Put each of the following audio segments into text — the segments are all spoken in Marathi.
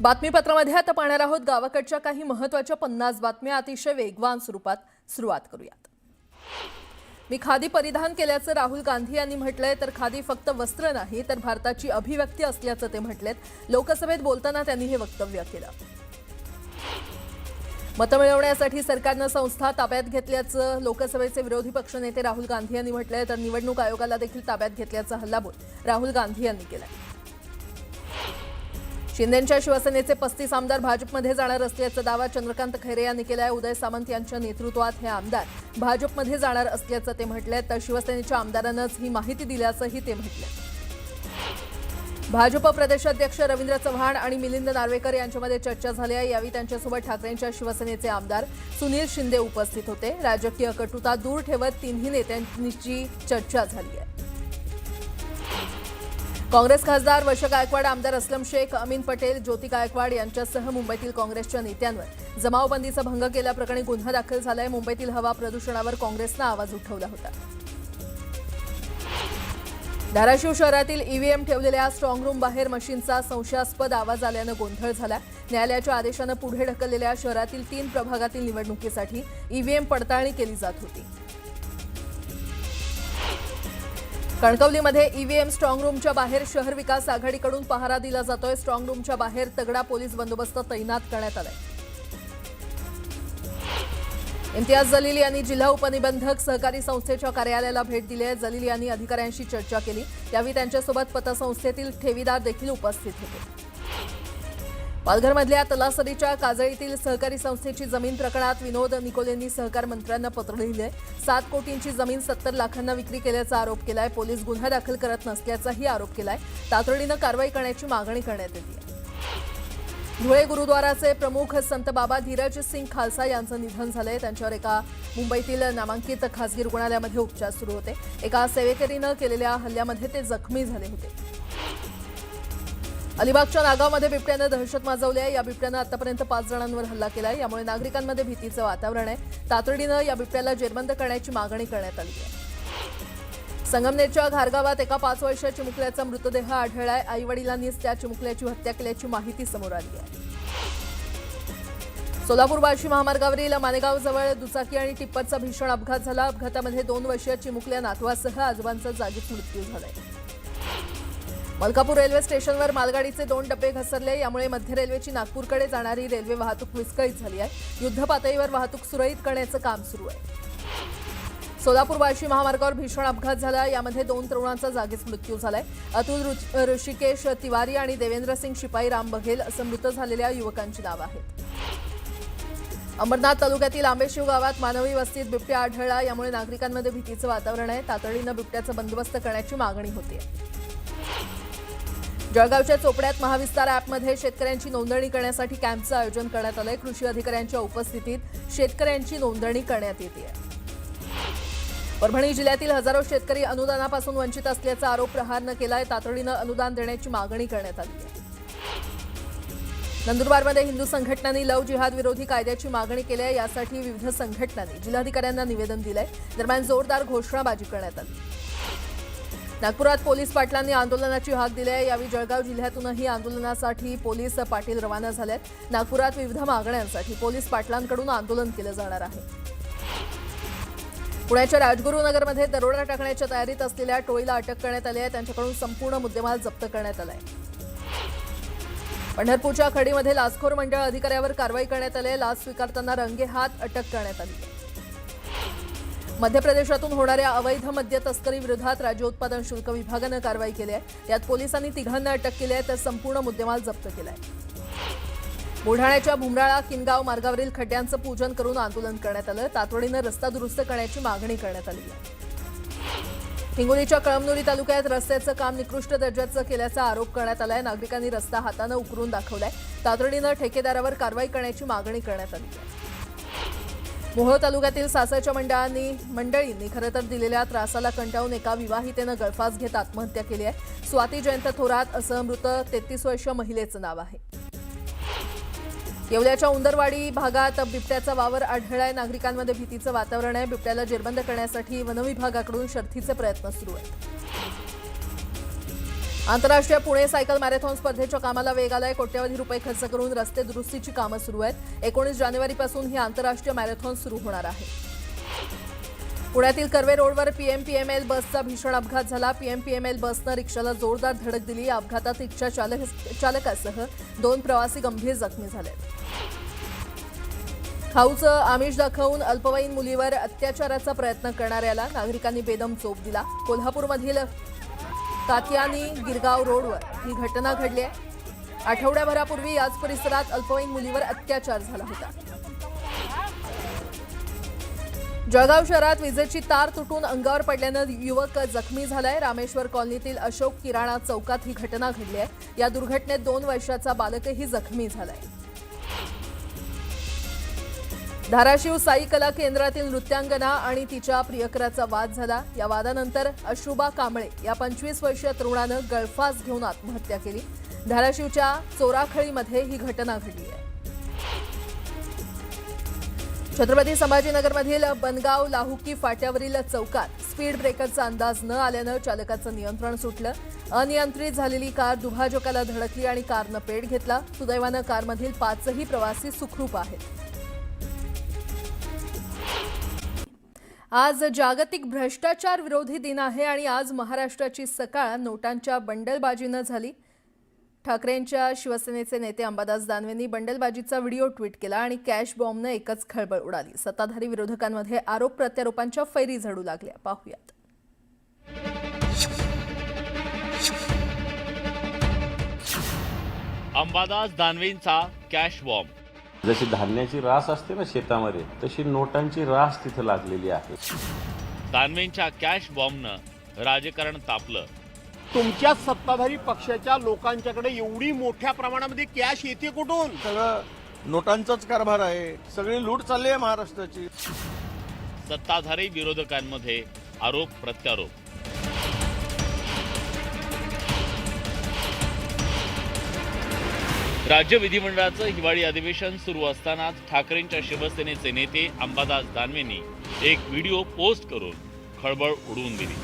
बातमीपत्रामध्ये आता पाहणार आहोत गावाकडच्या काही महत्त्वाच्या 50 बातम्या अतिशय वेगवान स्वरूपात. सुरुवात करूयात. मी खादी परिधान केल्याचं राहुल गांधी यांनी म्हटलंय, तर खादी फक्त वस्त्र नाही तर भारताची अभिव्यक्ती असल्याचं ते म्हटलेत. लोकसभेत बोलताना त्यांनी हे वक्तव्य केलं. मतं मिळवण्यासाठी सरकारनं संस्था ताब्यात घेतल्याचं लोकसभेचे विरोधी पक्षनेते राहुल गांधी यांनी म्हटलंय, तर निवडणूक आयोगाला देखील ताब्यात घेतल्याचा हल्लाबोल राहुल गांधी यांनी केलाय. शिंदेंच्या शिवसेनेचे 35 आमदार भाजपमध्ये जाणार असल्याचा दावा चंद्रकांत खैरे यांनी केलाय. उदय सामंत यांच्या नेतृत्वात हे आमदार भाजपमध्ये जाणार असल्याचं ते म्हटलंय, तर शिवसेनेच्या आमदारांनाच ही माहिती दिल्याचंही ते म्हटलंय. भाजप प्रदेशाध्यक्ष रवींद्र चव्हाण आणि मिलिंद नार्वेकर यांच्यामध्ये चर्चा झाली आहे. यावेळी त्यांच्यासोबत ठाकरेंच्या शिवसेनेचे आमदार सुनील शिंदे उपस्थित होते. राजकीय कटुता दूर ठेवत तिन्ही नेत्यांची चर्चा झाली आहे. काँग्रेस खासदार वर्षा गायकवाड, आमदार असलम शेख, अमीन पटेल, ज्योती गायकवाड यांच्यासह मुंबईतील काँग्रेसच्या नेत्यांवर जमावबंदीचा भंग केल्याप्रकरणी गुन्हा दाखल झालाय. मुंबईतील हवा प्रदूषणावर काँग्रेसनं आवाज उठवला होता. धाराशिव शहरातील ईव्हीएम ठेवलेल्या स्ट्रॉंग रूम बाहेर मशीनचा संशयास्पद आवाज आल्यानं गोंधळ झाला. न्यायालयाच्या आदेशानं पुढे ढकललेल्या शहरातील 3 प्रभागातील निवडणुकीसाठी ईव्हीएम पडताळणी केली जात होती. कणकवलीमध्ये ईव्हीएम स्ट्रॉंग रूमच्या बाहेर शहर विकास आघाडीकडून पहारा दिला जातोय. स्ट्रॉंग रूमच्या बाहेर तगडा पोलीस बंदोबस्त तैनात करण्यात आलाय. इम्तियाज जलील यांनी जिल्हा उपनिबंधक सहकारी संस्थेच्या कार्यालयाला भेट दिली आहे. जलील यांनी अधिकाऱ्यांशी चर्चा केली. यावेळी त्यांच्यासोबत पतसंस्थेतील ठेवीदार देखील उपस्थित होते. पालघरमधल्या तलासरीच्या काजळीतील सहकारी संस्थेची जमीन प्रकरणात विनोद निकोलेंनी सहकार मंत्र्यांना पत्र लिहिलंय. 7 कोटींची जमीन 70 लाखांना विक्री केल्याचा आरोप केलाय. पोलीस गुन्हा दाखल करत नसल्याचाही आरोप केलाय. तातडीनं कारवाई करण्याची मागणी करण्यात येते. धुळे गुरुद्वाराचे प्रमुख संत बाबा धीरज सिंग खालसा यांचं निधन झालंय. त्यांच्यावर एका मुंबईतील नामांकित खासगी रुग्णालयामध्ये उपचार सुरू होते. एका सेवेकरीनं केलेल्या हल्ल्यामध्ये ते जखमी झाले होते. अलिबागच्या नागावमध्ये बिबट्यानं दहशत माजवली आहे. या बिबट्यानं आतापर्यंत 5 जणांवर हल्ला केलाय. यामुळे नागरिकांमध्ये भीतीचं वातावरण आहे. तातडीनं या बिबट्याला जेरबंद करण्याची मागणी करण्यात आली आहे. संगमनेरच्या घारगावात एका 5 वर्षीय चिमुकल्याचा मृतदेह आढळलाय. आईवडिलांनीच त्या चिमुकल्याची हत्या केल्याची माहिती समोर आली आहे. सोलापूर बार्शी महामार्गावरील मानेगावजवळ दुचाकी आणि टिप्परचा भीषण अपघात झाला. अपघातामध्ये 2 वर्षीय चिमुकल्या नातवासह आजोबांचा जागीच मृत्यू झालाय. मलकापूर रेल्वे स्टेशनवर मालगाडीचे 2 डबे घसरले. यामुळे मध्य रेल्वेची नागपूरकडे जाणारी रेल्वे वाहतूक विस्कळीत झाली आहे. युद्धपातळीवर वाहतूक सुरळीत करण्याचं काम सुरू आहे. सोलापूर बार्शी महामार्गावर भीषण अपघात झाला. यामध्ये 2 तरुणांचा जागीच मृत्यू झालाय. अतुल ऋषिकेश तिवारी आणि देवेंद्र सिंग शिपाई राम बघेल असं मृत झालेल्या युवकांची नावं आहेत. अंबरनाथ तालुक्यातील आंबेशिव गावात मानवी वस्तीत बिबट्या आढळला. यामुळे नागरिकांमध्ये भीतीचं वातावरण आहे. तातडीनं बिबट्याचा बंदोबस्त करण्याची मागणी होते. जळगावच्या चोपड्यात महाविस्तार ॲपमध्ये शेतकऱ्यांची नोंदणी करण्यासाठी कॅम्पचं आयोजन करण्यात आलंय. कृषी अधिकाऱ्यांच्या उपस्थितीत शेतकऱ्यांची नोंदणी करण्यात येते. परभणी जिल्ह्यातील हजारो शेतकरी अनुदानापासून वंचित असल्याचा आरोप प्रहारनं केलाय. तातडीनं अनुदान देण्याची मागणी करण्यात आली आहे. नंदुरबारमध्ये हिंदू संघटनांनी लव जिहाद विरोधी कायद्याची मागणी केली आहे. यासाठी विविध संघटनांनी जिल्हाधिकाऱ्यांना निवेदन दिलंय. दरम्यान जोरदार घोषणाबाजी करण्यात आली. नागपुरात पोलीस पाटलांनी आंदोलनाची हाक दिली आहे. यावेळी जळगाव जिल्ह्यातूनही आंदोलनासाठी पोलीस पाटील रवाना झालेत. नागपुरात विविध मागण्यांसाठी पोलीस पाटलांकडून आंदोलन केलं जाणार आहे. पुण्याच्या राजगुरुनगरमध्ये दरोडा टाकण्याच्या तयारीत असलेल्या टोळीला अटक करण्यात आली आहे. त्यांच्याकडून संपूर्ण मुद्देमाल जप्त करण्यात आलाय. पंढरपूरच्या खडीमध्ये लाचखोर मंडळ अधिकाऱ्यावर कारवाई करण्यात आली आहे. लाच स्वीकारताना रंगेहात अटक करण्यात आली आहे. मध्य प्रदेशातून होणाऱ्या अवैध मद्य तस्करी विरोधात राज्य उत्पादन शुल्क विभागानं कारवाई केली आहे. यात पोलिसांनी 3घांना अटक केली आहे, तर संपूर्ण मुद्देमाल जप्त केलाय. बुलढाण्याच्या भुमराळा किनगाव मार्गावरील खड्ड्यांचं पूजन करून आंदोलन करण्यात आलं. तातडीनं रस्ता दुरुस्त करण्याची मागणी करण्यात आली आहे. हिंगोलीच्या कळमनुरी तालुक्यात रस्त्याचं काम निकृष्ट दर्जाचं केल्याचा आरोप करण्यात आलाय. नागरिकांनी रस्ता हातानं उकरून दाखवलाय. तातडीनं ठेकेदारावर कारवाई करण्याची मागणी करण्यात आली आहे. मोहोळ तालुक्यातील सासरच्या मंडळींनी खरं तर दिलेल्या त्रासाला कंटाळून एका विवाहितेनं गळफास घेत आत्महत्या केली आहे. स्वाती जयंत थोरात असं मृत 33 वर्षीय महिलेचं नाव आहे. येवल्याच्या उंदरवाडी भागात बिबट्याचा वावर आढळलाय. नागरिकांमध्ये भीतीचं वातावरण आहे. बिबट्याला जेरबंद करण्यासाठी वनविभागाकडून शर्थीचे प्रयत्न सुरू आहेत. आंतरराष्ट्रीय पुणे सायकल मॅरेथॉन स्पर्धेच्या कामाला वेग आलाय. कोट्यवधी रुपये खर्च करून रस्ते दुरुस्तीची कामं सुरू आहेत. 19 जानेवारीपासून ही आंतरराष्ट्रीय मॅरेथॉन सुरू होणार आहे. पुण्यातील कर्वे रोडवर पीएमपीएमएल बसचा भीषण अपघात झाला. पीएमपीएमएल बसनं रिक्षाला जोरदार धडक दिली. या अपघातात रिक्षा चालकासह 2 प्रवासी गंभीर जखमी झाले. खाऊचं आमिष दाखवून अल्पवयीन मुलीवर अत्याचाराचा प्रयत्न करणाऱ्याला नागरिकांनी बेदम चोप दिला. कोल्हापूरमधील कात्यानी गिरगाव रोडवर ही घटना घडली आहे. आठवड्याभरापूर्वी याच परिसरात अल्पवयीन मुलीवर अत्याचार झाला होता. जळगाव शहरात विजेची तार तुटून अंगावर पडल्यानं युवक जखमी झालाय. रामेश्वर कॉलनीतील अशोक किराणा चौकात ही घटना घडली आहे. या दुर्घटनेत 2 वर्षाचा बालकही जखमी झालाय. धाराशिव साई कला केंद्रातील नृत्यांगना आणि तिच्या प्रियकराचा वाद झाला. या वादानंतर अश्रुबा कांबळे या 25 वर्षीय तरुणानं गळफास घेऊन आत्महत्या केली. धाराशिवच्या चोराखळीमध्ये ही घटना घडली आहे. छत्रपती संभाजीनगरमधील बनगाव लाहुकी फाट्यावरील चौकात स्पीड ब्रेकरचा अंदाज न आल्यानं चालकाचं नियंत्रण सुटलं. अनियंत्रित झालेली कार दुभाजकाला धडकली आणि कारनं पेट घेतला. सुदैवानं कारमधील 5ही प्रवासी सुखरूप आहेत. आज जागतिक भ्रष्टाचार विरोधी दिन आहे आणि आज महाराष्ट्राची सकाळ नोटांच्या बंडलबाजीनं झाली. ठाकरेंच्या शिवसेनेचे नेते अंबादास दानवेंनी बंडलबाजीचा व्हिडिओ ट्विट केला आणि कॅश बॉम्बनं एकच खळबळ उडाली. सत्ताधारी विरोधकांमध्ये आरोप प्रत्यारोपांच्या फैरी झडू लागल्या. पाहूयात. अंबादास दानवेंचा कॅश बॉम्ब. जशी धान्याची रास असते ना शेतामध्ये, तशी नोटांची रास तिथे लागलेली आहे. दानवेंच्या कॅश बॉम्बनं राजकारण तापलं. तुमच्या सत्ताधारी पक्षाच्या लोकांच्याकडे एवढी मोठ्या प्रमाणामध्ये कॅश येते कुठून? सगळं नोटांचाच कारभार आहे. सगळी लूट चालली आहे महाराष्ट्राची. सत्ताधारी विरोधकांमध्ये आरोप प्रत्यारोप. राज्य विधिमंडळाचं हिवाळी अधिवेशन सुरू असतानाच ठाकरेंच्या शिवसेनेचे नेते अंबादास दानवेंनी एक व्हिडिओ पोस्ट करून खळबळ उडवून दिली.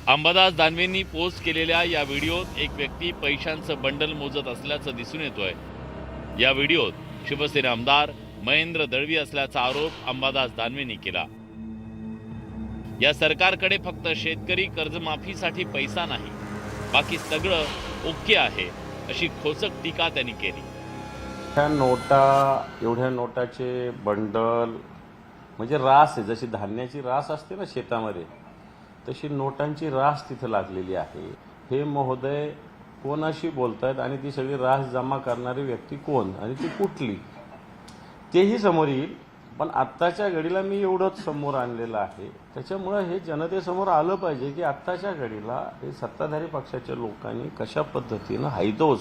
अंबादास दानवेंनी पोस्ट केलेल्या या व्हिडिओत एक व्यक्ती पैशांचं बंडल मोजत असल्याचं दिसून येतोय. या व्हिडिओत शिवसेना आमदार महेंद्र दळवी असल्याचा आरोप अंबादास दानवेंनी केला. या सरकारकडे फक्त शेतकरी कर्जमाफीसाठी पैसा नाही, बाकी सगळं ओके आहे, अशी खोचक टीका त्यांनी केली. ह्या नोटा, एवढ्या नोटाचे बंडल म्हणजे रास आहे. जशी धान्याची रास असते ना शेतामध्ये, तशी नोटांची रास तिथे लागलेली आहे. हे महोदय कोणाशी बोलतायत आणि ती सगळी रास जमा करणारी व्यक्ती कोण आणि ती कुठली, तेही समोर येईल. पण आत्ताच्या घडीला मी एवढंच समोर आणलेलं आहे. त्याच्यामुळं हे जनतेसमोर आलं पाहिजे की आत्ताच्या घडीला हे सत्ताधारी पक्षाच्या लोकांनी कशा पद्धतीनं हैदोस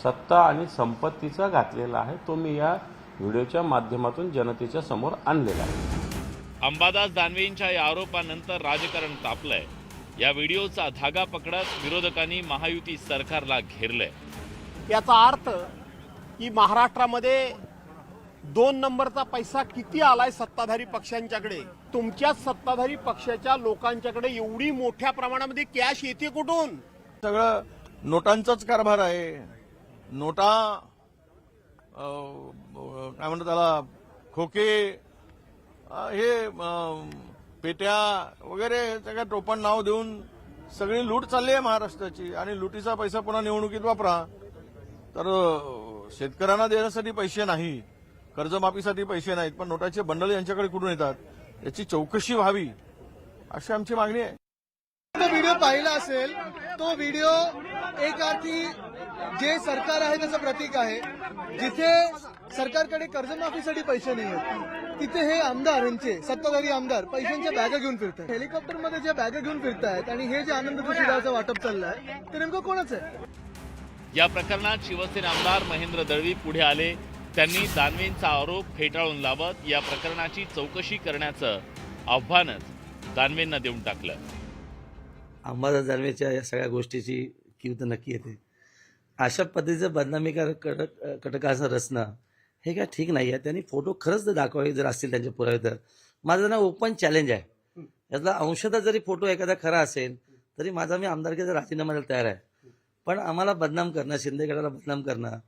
सत्ता आणि संपत्तीचा घातलेला आहे, तो मी या व्हिडिओच्या माध्यमातून जनतेच्या समोर आणलेला आहे. अंबादास दानवेंच्या या आरोपानंतर राजकारण तापलंय. या व्हिडिओचा धागा पकडत विरोधकांनी महायुती सरकारला घेरलंय. याचा अर्थ की महाराष्ट्रामध्ये 2 नंबरचा पैसा किती आलाय सत्ताधारी पक्षांच्याकडे. तुमच्या सत्ताधारी पक्षाच्या लोकांच्याकडे एवढी मोठ्या प्रमाणामध्ये कॅश येते कुठून? सगळं नोटांचाच कारभार आहे. नोटा काय म्हणतात त्याला, खोके, हे पेट्या वगैरे सगळ्या टोपण नाव देऊन सगळी लूट चालली आहे महाराष्ट्राची. आणि लुटीचा पैसा पुन्हा निवडणुकीत वापरा. तर शेतकऱ्यांना देण्यासाठी पैसे नाही, कर्जमाफीसाठी पैसे नाहीत, पण नोटाचे बंडल यांच्याकडे कुठून येतात याची चौकशी व्हावी, अशी आमची मागणी आहे. तो व्हिडिओ पाहिला असेल, तो व्हिडिओ एक अर्थी जे सरकार आहे त्याचं प्रतीक आहे. जिथे सरकारकडे कर्जमाफीसाठी पैसे नाही आहेत, तिथे हे आमदार, यांचे सत्ताधारी आमदार पैशांच्या बॅगा घेऊन फिरतात. हेलिकॉप्टरमध्ये ज्या बॅगा घेऊन फिरतायत आणि हे जे आनंद सुशिधाचं वाटप चाललंय, ते नेमकं कोणाचं आहे? या प्रकरणात शिवसेना आमदार महेंद्र दळवी पुढे आले. त्यांनी दानवेंचा आरोप फेटाळून लावत या प्रकरणाची चौकशी करण्याचं आव्हानच दानवेंना देऊन टाकलं. अंबादास दानवेच्या या सगळ्या गोष्टीची कीव तर नक्की येते. अशा पद्धतीचं बदनामी कटकाचं रचणं हे काय ठीक नाही आहे. त्यांनी फोटो खरंच जर दाखवावे जर असतील त्यांचे पुरावे तर माझं ना ओपन चॅलेंज आहे. यातला अंशतः जरी फोटो एखादा खरा असेल तरी मी आमदारकीचा राजीनामा द्यायला तयार आहे. पण आम्हाला बदनाम करणं, शिंदे गटाला बदनाम करणं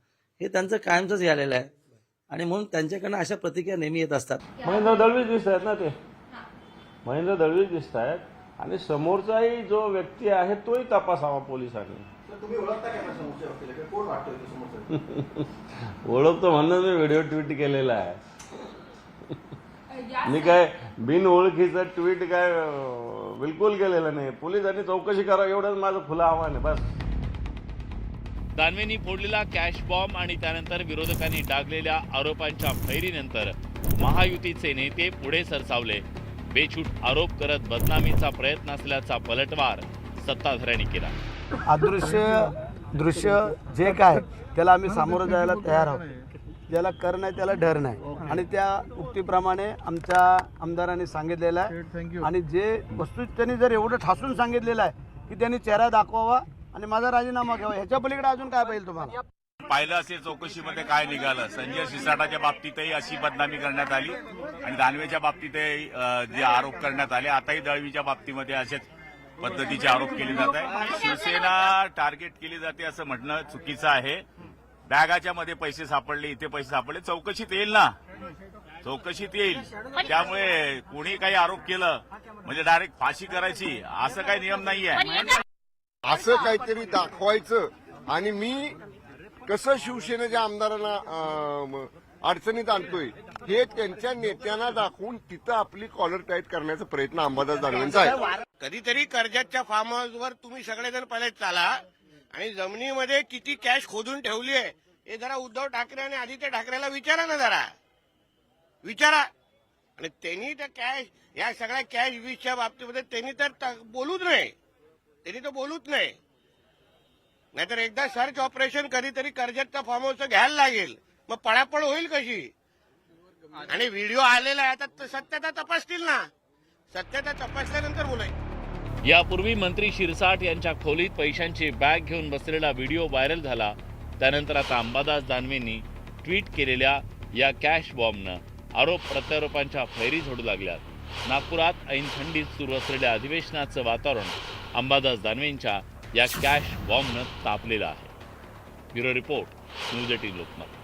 हे त्यांचं कायमचंच झालेलं आहे आणि म्हणून त्यांच्याकडनं अशा प्रतिक्रिया नेहमी येत असतात. महेंद्र दळवीच दिसत आहेत ना, ते महेंद्र दळवीच दिसत आहेत आणि समोरचाही जो व्यक्ती आहे तोही तपासावा पोलिसांनी. ओळखतो म्हणून मी व्हिडिओ ट्विट केलेला आहे. मी काय बिनओळखीचं ट्विट काय बिलकुल केलेलं नाही. पोलिसांनी चौकशी करा एवढंच माझं खुलं आव्हान आहे बस. दानवेंनी फोडलेला कॅश बॉम्ब आणि त्यानंतर विरोधकांनी टाकलेल्या आरोपांच्या फैरीनंतर महायुतीचे नेते पुढे सरसावले. बेछूट आरोप करत बदनामीचा प्रयत्न असल्याचा पलटवार सत्ताधाऱ्यांनी केला. दृश्य जे काय त्याला आम्ही सामोरं जायला तयार आहोत. ज्याला कर नाही त्याला डर नाही आणि त्या उक्तीप्रमाणे आमच्या आमदारांनी सांगितलेलं आहे आणि जे वस्तू त्यांनी जर एवढं ठासून सांगितलेलं आहे की त्यांनी चेहरा दाखवावा आणि माझा राजीनामा घ्यावा, ह्याच्या पलीकडे अजून काय पाहिजे तुम्हाला? पाहिलं असेल चौकशीमध्ये काय निघालं. संजय शिरसाटाच्या बाबतीतही अशी बदनामी करण्यात आली आणि दानवेच्या बाबतीतही जे आरोप करण्यात आले. आताही दळवीच्या बाबतीमध्ये असेच पद्धतीचे आरोप केले जात आहे. शिवसेना टार्गेट केली जाते असं म्हणणं चुकीचं आहे. बॅगाच्या मध्ये पैसे सापडले, इथे पैसे सापडले, चौकशीत येईल ना, चौकशीत येईल. त्यामुळे कोणी काही आरोप केलं म्हणजे डायरेक्ट फाशी करायची असं काही नियम नाहीये. असं काहीतरी दाखवायचं आणि मी कसं शिवसेनेच्या आमदारांना अडचणीत आणतोय हे त्यांच्या नेत्यांना दाखवून तिथं आपली कॉलर टाईट करण्याचा प्रयत्न अंबादास दानवेंचा आहे. कधीतरी कर्जतच्या फार्म हाऊसवर तुम्ही सगळेजण पहिले चाला आणि जमिनीमध्ये किती कॅश खोदून ठेवली आहे हे जरा उद्धव ठाकरे आणि आदित्य ठाकरेला विचारा ना, जरा विचारा. आणि त्यांनी त्या कॅश, या सगळ्या कॅश वीसच्या बाबतीमध्ये त्यांनी तर बोलूच नाही, त्यांनी तर बोलूच नाही. नाहीतर एकदा सर्च ऑपरेशन कधीतरी कर्जतचा फार्म हाऊसचं घ्यायला लागेल, मग पळापळ होईल कशी. आणि व्हिडिओ आलेला आहे आता सत्यता तपासतील ना, सत्यता तपासल्यानंतर बोलाय. यापूर्वी मंत्री शिरसाट यांच्या खोलीत पैशांची बॅग घेऊन बसलेला व्हिडिओ व्हायरल झाला. त्यानंतर आता अंबादास दानवेंनी ट्विट केलेल्या या कॅश बॉम्बनं आरोप प्रत्यारोपांच्या फैरी झोडू लागल्यात. नागपुरात ऐन थंडीत सुरू असलेल्या अधिवेशनाचं वातावरण अंबादास दानवेंच्या या कॅश बॉम्बनं तापलेलं आहे. Bureau report, news 18 Lokmat.